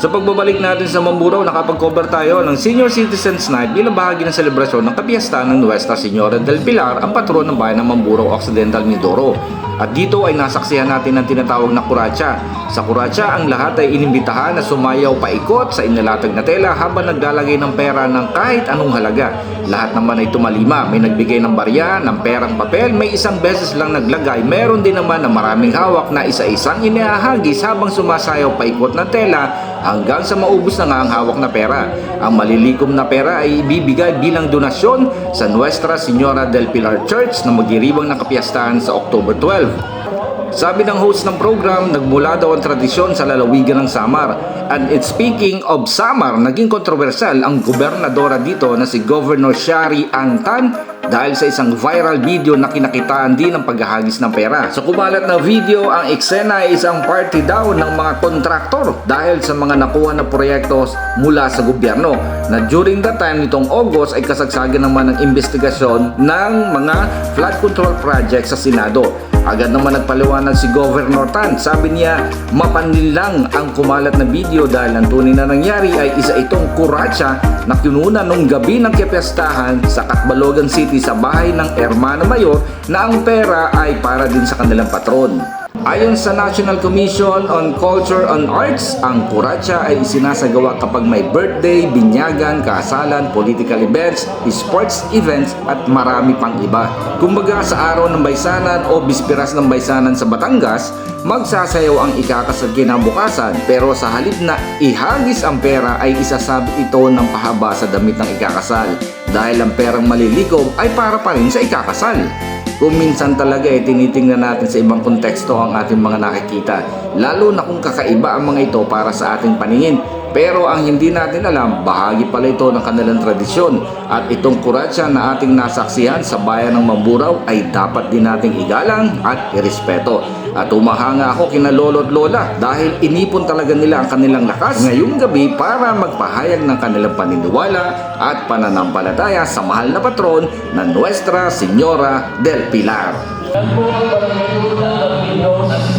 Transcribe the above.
Sa pagbabalik natin sa Mamburao, nakapag-cover tayo ng Senior Citizens Night bilang bahagi ng selebrasyon ng kapiyastahan ng Nuestra Señora del Pilar, ang patron ng bayan ng Mamburao Occidental, Mindoro. At dito ay nasaksihan natin ang tinatawag na kuratsa. Sa kuratsa, ang lahat ay inimbitahan na sumayaw paikot sa inilatag na tela habang naglalagay ng pera ng kahit anong halaga. Lahat naman ay tumalima, may nagbigay ng barya, ng perang papel, may isang beses lang naglagay, meron din naman na maraming hawak na isa-isang inihahagis habang sumasayaw paikot na tela hanggang sa maubos na nga ang hawak na pera. Ang malilikom na pera ay ibibigay bilang donasyon sa Nuestra Señora del Pilar Church na magdiriwang ng kapiyastahan sa October 12. Sabi ng host ng program, nagmula daw ang tradisyon sa lalawigan ng Samar. And speaking of Samar, naging kontrobersyal ang gobernadora dito na si Governor Shari Angtan dahil sa isang viral video na kinakitaan din ng paghahagis ng pera. Sa kumalat na video, ang eksena ay isang party daw ng mga kontraktor dahil sa mga nakuha na proyekto mula sa gobyerno, na during that time nitong August ay kasagsagan naman ng investigasyon ng mga flood control project sa Senado. Agad naman nagpaliwanag si Governor Tan. Sabi niya, mapanlin lang ang kumalat na video dahil ang tunay na nangyari ay isa itong kuratsa na kinuna nung gabi ng kapiyastahan sa Catbalogan City sa bahay ng Hermana Mayor na ang pera ay para din sa kanilang patron. Ayon sa National Commission on Culture and Arts, ang kuratsa ay isinasagawa kapag may birthday, binyagan, kasalan, political events, sports events at marami pang iba. Kumbaga sa araw ng baysanan o bispiras ng baysanan sa Batangas, magsasayaw ang ikakasal kinabukasan, pero sa halip na ihagis ang pera ay isasabit ito ng pahaba sa damit ng ikakasal dahil ang perang malilikom ay para pa rin sa ikakasal. Kung minsan talaga tinitingnan natin sa ibang konteksto ang ating mga nakikita, lalo na kung kakaiba ang mga ito para sa ating paningin. Pero ang hindi natin alam, bahagi pala ito ng kanilang tradisyon, at itong kuratsa na ating nasaksihan sa bayan ng Mamburao ay dapat din nating igalang at irespeto. At umahanga ako kina lolo't lola dahil inipon talaga nila ang kanilang lakas ngayong gabi para magpahayag ng kanilang paniniwala at pananampalataya sa mahal na patron na Nuestra Señora del Pilar. Yan po ang barangay ng Pilipinas.